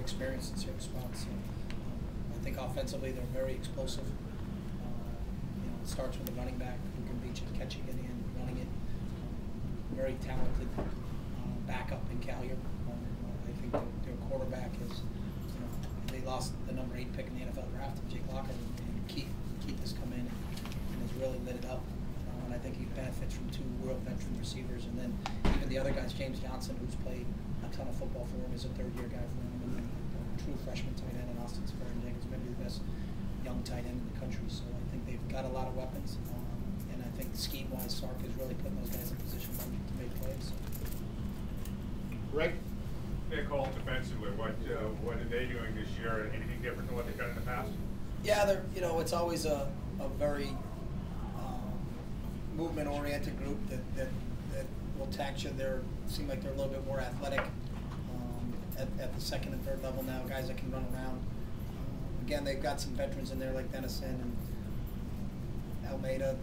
very experienced in certain spots. So, I think offensively they're very explosive. It starts with the running back who can beat you catching it and running it. Very talented backup in Callier. I think their quarterback is, they lost the number 8 pick in the NFL draft to Jake Locker, and Keith has come in and has really lit it up. And I think he benefits from 2 real veteran receivers. And then even the other guys, James Johnson, who's played a ton of football for him, is a third-year guy for him. And then a true freshman tight end in Austin Swearinger-Jenkins, maybe the best young tight end in the country. So I think they've got a lot of weapons. And I think scheme-wise, Sark is really putting those guys in position to make plays. Rick? Nick Hall defensively, what are they doing this year? Anything different than what they've done in the past? Yeah, they're, it's always a very movement-oriented group that will tax you. Seem like they're a little bit more athletic at the second and third level now, guys that can run around. Again, they've got some veterans in there like Dennison and Almeida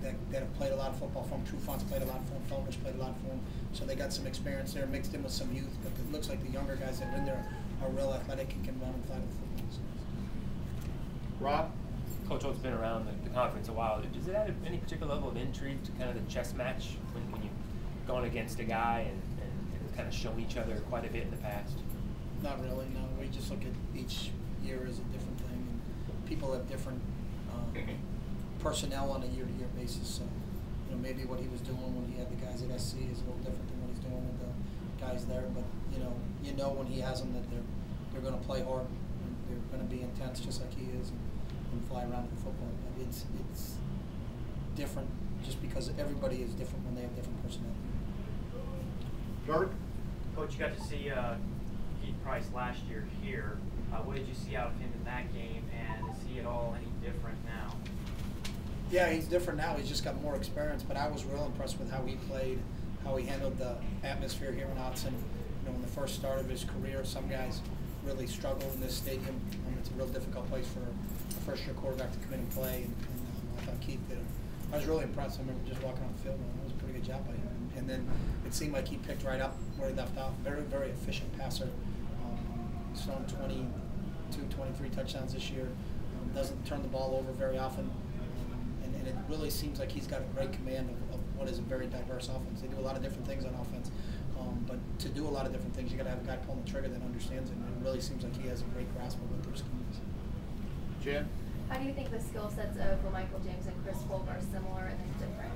that have played a lot of football for them. Trufant's played a lot for them. Felder's played a lot for them. So they got some experience there mixed in with some youth. But it looks like the younger guys that are in there are real athletic and can run and fly the football. Rob? Coach Oates been around the conference a while. Does it add any particular level of intrigue to kind of the chess match when you've gone against a guy and kind of shown each other quite a bit in the past? Not really, no. We just look at each year as a different thing. And people have different personnel on a year-to-year basis. So, maybe what he was doing when he had the guys at SC is a little different than what he's doing with the guys there. But when he has them that they're going to play hard. And they're going to be intense just like he is and fly around with football. But it's different just because everybody is different when they have different personnel. Gert? Coach, you got to see Keith Price last year here. What did you see out of him in that game, and is he at all any different now? Yeah, he's different now. He's just got more experience. But I was real impressed with how he played, how he handled the atmosphere here in Autzen. In the first start of his career, some guys really struggle in this stadium. It's a real difficult place for a first-year quarterback to come in and play. And I thought Keith did it. I was really impressed. I remember just walking on the field, and it was a pretty good job by him. And then it seemed like he picked right up where he left off. Very, very efficient passer. He's thrown 22, 23 touchdowns this year. Doesn't turn the ball over very often. And it really seems like he's got a great command of what is a very diverse offense. They do a lot of different things on offense. But to do a lot of different things, you got to have a guy pulling the trigger that understands it. And it really seems like he has a great grasp of what their scheme is. Jen? How do you think the skill sets of Michael James and Chris Folk are similar and then different?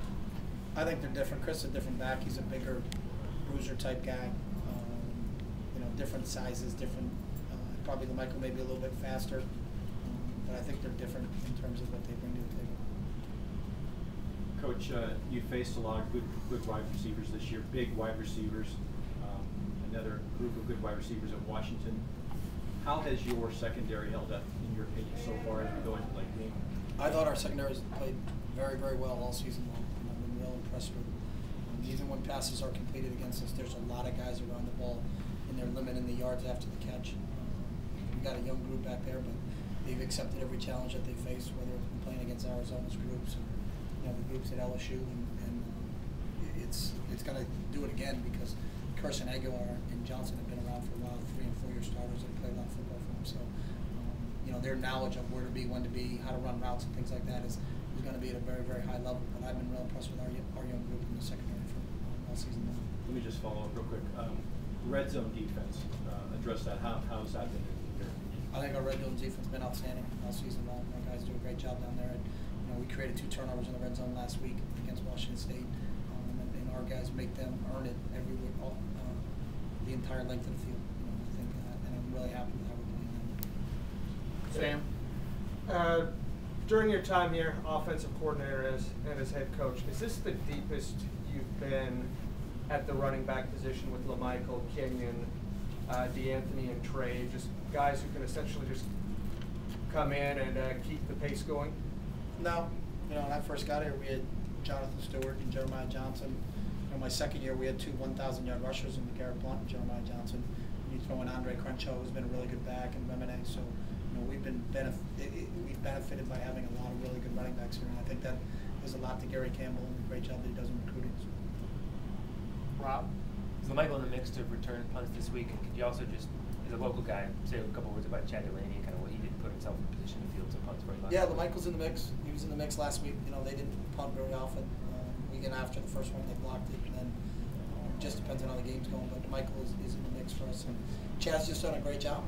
I think they're different. Chris is a different back. He's a bigger bruiser type guy. Different sizes, different. Probably the Michael maybe a little bit faster. But I think they're different in terms of what they bring to the table. Coach, you faced a lot of good wide receivers this year, big wide receivers, another group of good wide receivers at Washington. How has your secondary held up, in your opinion, so far as we go into the late game? I thought our secondary has played very, very well all season long. I've been real impressed with them. Even when passes are completed against us, there's a lot of guys around the ball, and they're limiting the yards after the catch. We've got a young group back there, but they've accepted every challenge that they face, whether it's been playing against Arizona's groups or the groups at LSU, and it's going to do it again because Carson Aguilar and Johnson have been around for a while, 3- and 4-year starters that play a lot of football for them. So, their knowledge of where to be, when to be, how to run routes and things like that is going to be at a very, very high level. But I've been real impressed with our young group in the secondary for all season long. Let me just follow up real quick. Red zone defense, address that. How has that been in your opinion? I think our red zone defense has been outstanding all season long. Our guys do a great job down there. We created 2 turnovers in the red zone last week against Washington State, and our guys make them earn it every week, the entire length of the field. I think, and I'm really happy with how we're playing them. Sam? During your time here, offensive coordinator and as head coach, is this the deepest you've been at the running back position with LaMichael, Kenyon, DeAnthony, and Trey? Just guys who can essentially just come in and keep the pace going? No. When I first got here, we had Jonathan Stewart and Jeremiah Johnson. My second year, we had 2 1,000-yard rushers in Garrett Blunt and Jeremiah Johnson. And you throw in Andre Crenshaw, who's been a really good back, and Remine. So, we've benefited by having a lot of really good running backs here, and I think that is a lot to Gary Campbell and the great job that he does in recruiting. Rob? Is LaMichael in the mix to return punts this week? And could you also just, as a local guy, say a couple words about Chad Delaney and kind of what he did to put himself in position to field some punts for you? Yeah, LaMichael's in the mix. He was in the mix last week. You know, they didn't punt very often. We get after the first one, they blocked it, and then just depends on how the game's going. But Michael is in the mix for us. And Chad's just done a great job.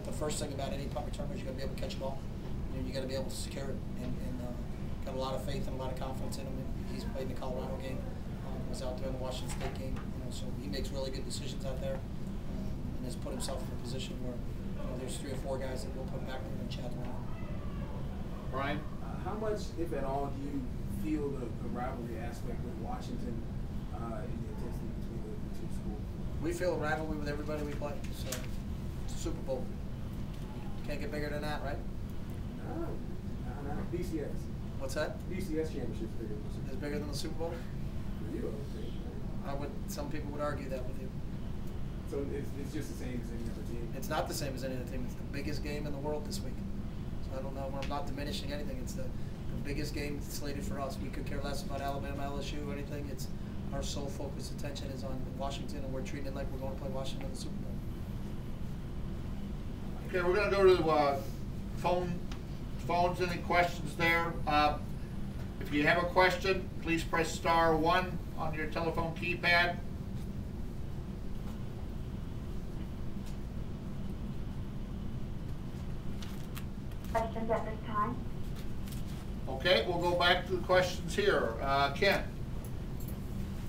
The first thing about any punt returner is you got to be able to catch the ball. You got to be able to secure it, and got a lot of faith and a lot of confidence in him. He's played in the Colorado game, was out there in the Washington State game, so he makes really good decisions out there, and has put himself in a position where there's 3 or 4 guys that will put back there and Chad around. Brian? How much, if at all, do you feel the rivalry aspect with Washington in the intensity between the two schools? We feel a rivalry with everybody we play, so it's a Super Bowl. Can't get bigger than that, right? No. BCS. What's that? BCS championship's bigger than the Super Bowl. Is bigger than the Super Bowl? For you, I would think. Some people would argue that with you. So it's just the same as any other team? It's not the same as any other team. It's the biggest game in the world this week. So I don't know. I'm not diminishing anything. It's the biggest game slated for us. We could care less about Alabama, LSU, or anything. It's our sole focus attention is on Washington, and we're treating it like we're going to play Washington in the Super Bowl. Okay, we're going to go to phones. Any questions there? If you have a question, please press *1 on your telephone keypad. Questions at this time? Okay, we'll go back to the questions here. Ken?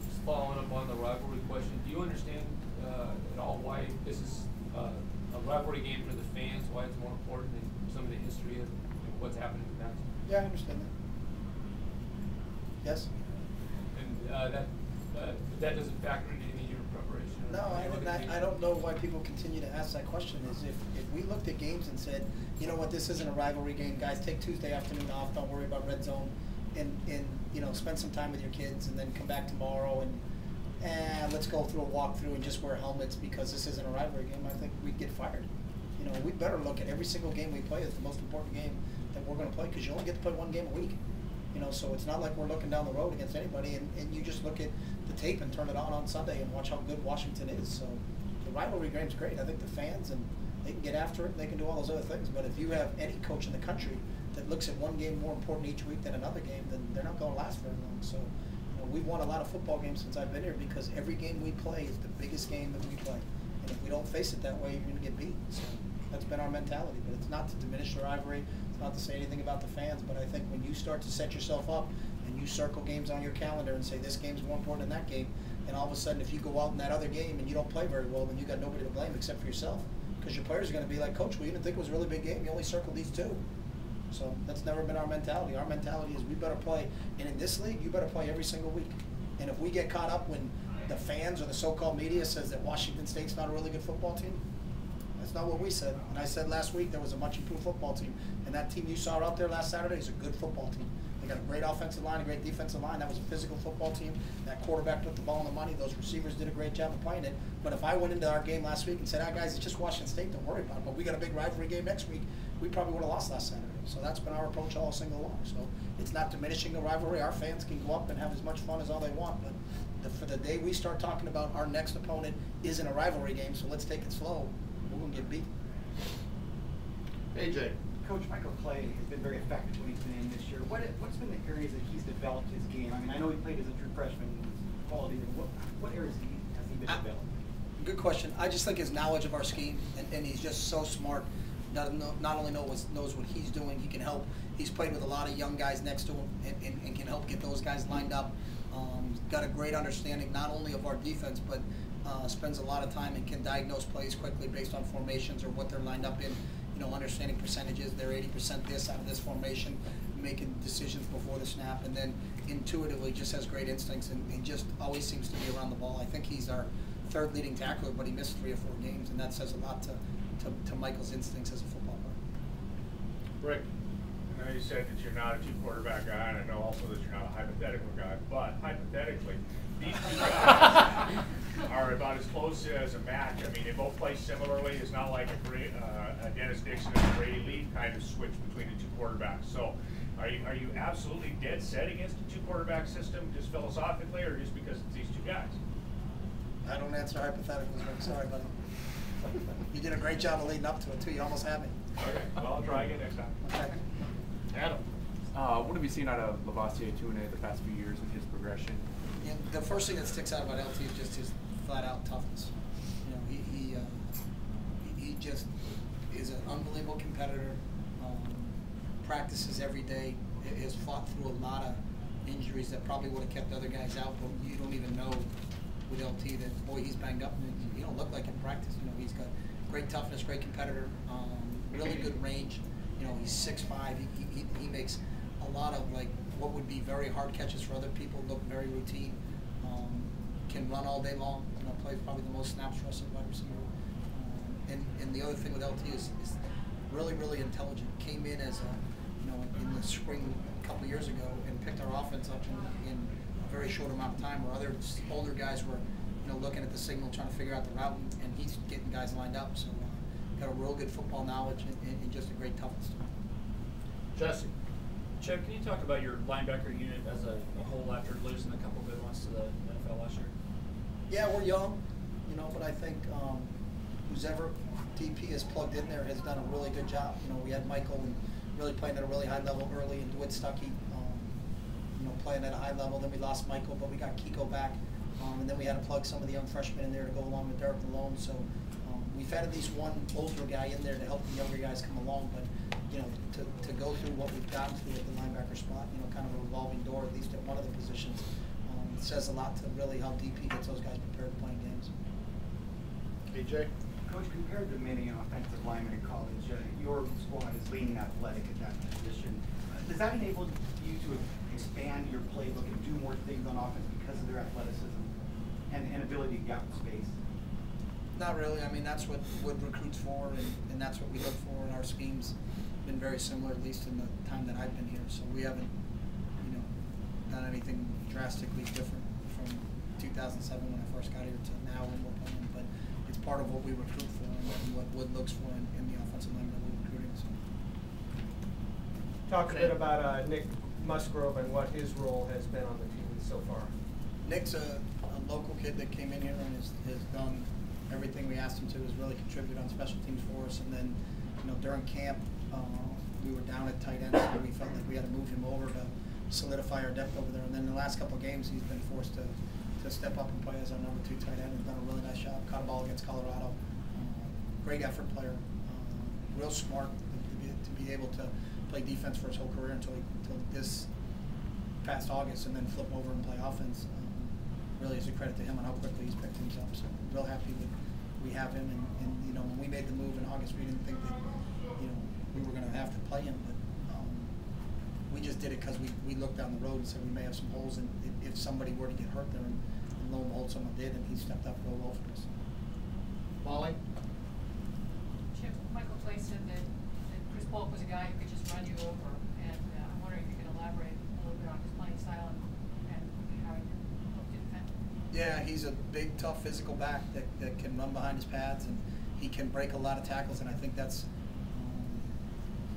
Just following up on the rivalry question, do you understand at all why this is a rivalry game for the fans, why it's more important than some of the history of what's happened in the past? Yeah, I understand that. Yes? And that doesn't factor into any of your preparation? No, I don't know why people continue to ask that question. Is if we looked at games and said, you know what, this isn't a rivalry game, guys, take Tuesday afternoon off, don't worry about red zone, and spend some time with your kids, and then come back tomorrow and let's go through a walkthrough and just wear helmets because this isn't a rivalry game, I think we'd get fired. We better look at every single game we play as the most important game that we're going to play, because you only get to play one game a week. So it's not like we're looking down the road against anybody, and you just look at the tape and turn it on Sunday and watch how good Washington is. So the rivalry game's great. I think the fans, and they can get after it, and they can do all those other things. But if you have any coach in the country that looks at one game more important each week than another game, then they're not going to last very long. So we've won a lot of football games since I've been here because every game we play is the biggest game that we play. And if we don't face it that way, you're going to get beat. So that's been our mentality. But it's not to diminish the rivalry. It's not to say anything about the fans. But I think when you start to set yourself up and you circle games on your calendar and say this game's more important than that game, and all of a sudden if you go out in that other game and you don't play very well, then you got nobody to blame except for yourself. Because your players are going to be like, Coach, we didn't think it was a really big game. You only circled these 2. So that's never been our mentality. Our mentality is we better play. And in this league, you better play every single week. And if we get caught up when the fans or the so-called media says that Washington State's not a really good football team, that's not what we said. And I said last week there was a much improved football team. And that team you saw out there last Saturday is a good football team. They got a great offensive line, a great defensive line. That was a physical football team. That quarterback put the ball in the money. Those receivers did a great job of playing it. But if I went into our game last week and said, guys, it's just Washington State, don't worry about it, but we got a big rivalry game next week, we probably would have lost last Saturday. So that's been our approach all single along. So it's not diminishing the rivalry. Our fans can go up and have as much fun as all they want. But for the day we start talking about our next opponent isn't a rivalry game, so let's take it slow, we're going to get beat. AJ. Coach Michael Clay has been very effective when he's been in this year. What's been the areas that he's developed his game? I mean, I know he played as a true freshman, quality. What areas has he been developing? Good question. I just think his knowledge of our scheme, and he's just so smart. Not only knows what he's doing, he can help. He's played with a lot of young guys next to him and can help get those guys lined up. Got a great understanding not only of our defense, but spends a lot of time and can diagnose plays quickly based on formations or what they're lined up in. Understanding percentages, they're 80% this out of this formation, making decisions before the snap, and then intuitively just has great instincts and just always seems to be around the ball. I think he's our 3rd leading tackler, but he missed 3 or 4 games, and that says a lot to Michael's instincts as a football player. Rick. I know you said that you're not a 2-quarterback guy, and I know also that you're not a hypothetical guy, but hypothetically, these 2 guys are about as close as a match. I mean, they both play similarly. It's not like a Dennis Dixon and a Brady Lee kind of switch between the 2 quarterbacks. So are you absolutely dead set against a 2-quarterback system just philosophically, or just because it's these 2 guys? I don't answer hypotheticals, I'm sorry, buddy. You did a great job of leading up to it, too. You almost had me. Okay, well, I'll try again next time. Okay. Adam. What have you seen out of Lavoisier Tune the past few years in his progression? Yeah, the first thing that sticks out about LT is just his flat-out toughness. You know, he just is an unbelievable competitor. Practices every day. Has fought through a lot of injuries that probably would have kept other guys out, but you don't even know with LT that, boy, he's banged up and he don't look like in practice. You know, he's got great toughness, great competitor, really good range. You know, he's 6'5". He makes a lot of like what would be very hard catches for other people look very routine. Can run all day long. You know, plays probably the most snaps for us at wide receiver. And the other thing with LT is really intelligent. Came in as a, you know, in the spring a couple of years ago and picked our offense up in a very short amount of time, where other older guys were, you know, looking at the signal, trying to figure out the route, and he's getting guys lined up. So got a real good football knowledge and just a great toughness. Jesse. Chip, can you talk about your linebacker unit as a whole after losing a couple good ones to the NFL last year? Yeah, we're young, you know, but I think who's ever DP has plugged in there has done a really good job. You know, we had Michael and really playing at a really high level early, and DeWitt Stuckey, you know, playing at a high level. Then we lost Michael, but we got Kiko back, and then we had to plug some of the young freshmen in there to go along with Derek Malone. So we've had at least one older guy in there to help the younger guys come along. But you know, to go through what we've gotten through at the linebacker spot, you know, kind of a revolving door, at least at one of the positions, says a lot to really how DP gets those guys prepared to play games. AJ? Coach, compared to many offensive linemen in college, your squad is leaning athletic at that position. Does that enable you to expand your playbook and do more things on offense because of their athleticism and ability to get out in space? Not really. I mean, that's what Wood recruits for, and that's what we look for in our schemes. Been very similar, at least in the time that I've been here. So we haven't, you know, done anything drastically different from 2007 when I first got here to now when we're playing. But it's part of what we recruit for and what Wood looks for in the offensive line that we're recruiting. So. Talk a bit about Nick Musgrove and what his role has been on the team so far. Nick's a local kid that came in here and has done everything we asked him to. Has really contributed on special teams for us. And then, you know, during camp, we were down at tight end, so we felt like we had to move him over to solidify our depth over there. And then the last couple of games, he's been forced to step up and play as our number 2 tight end. He's done a really nice job. Caught a ball against Colorado. Great effort player. Real smart to be able to play defense for his whole career until this past August, and then flip over and play offense. Really is a credit to him on how quickly he's picked things up. So real happy that we have him. And you know, when we made the move in August, we didn't think that, you know, we were going to have to play him, but we just did it because we looked down the road and said we may have some holes, and if somebody were to get hurt there, and lo and behold, someone did, and he stepped up real well for us. Molly? Chip, Michael Clay said that Chris Polk was a guy who could just run you over, and I'm wondering if you could elaborate a little bit on his playing style and how he looked to defend. Yeah, he's a big, tough, physical back that can run behind his pads, and he can break a lot of tackles, and I think that's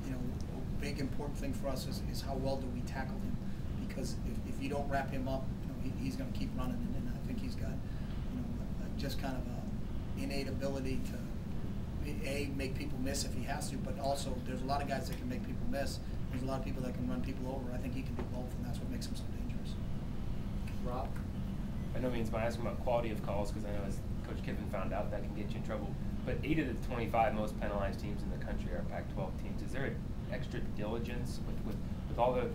you know, a big important thing for us is how well do we tackle him, because if you don't wrap him up, you know, he's going to keep running, and I think he's got, you know, just kind of a innate ability to make people miss if he has to, but also there's a lot of guys that can make people miss. There's a lot of people that can run people over. I think he can do both, and that's what makes him so dangerous. Rob? By no means am I asking about quality of calls, because I know as Coach Kiffin found out that can get you in trouble. But 8 of the 25 most penalized teams in the country are Pac-12 teams. Is there an extra diligence with all the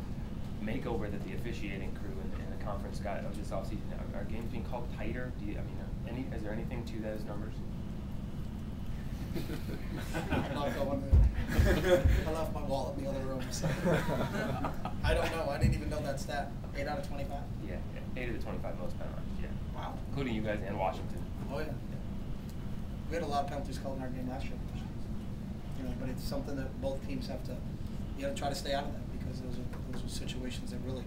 makeover that the officiating crew and the conference got of this offseason? Are games being called tighter? Is there anything to those numbers? I'm not going there. I left my wallet in the other room. So. I don't know. I didn't even know that stat. 8 out of 25? Yeah, 8 of the 25 most penalized, yeah. Wow. Including you guys and Washington. Oh, yeah. We had a lot of penalties called in our game last year. You know, but it's something that both teams have to, you know, try to stay out of that, because those are situations that really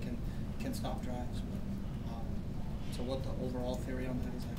can stop drives. But, so what the overall theory on that is, I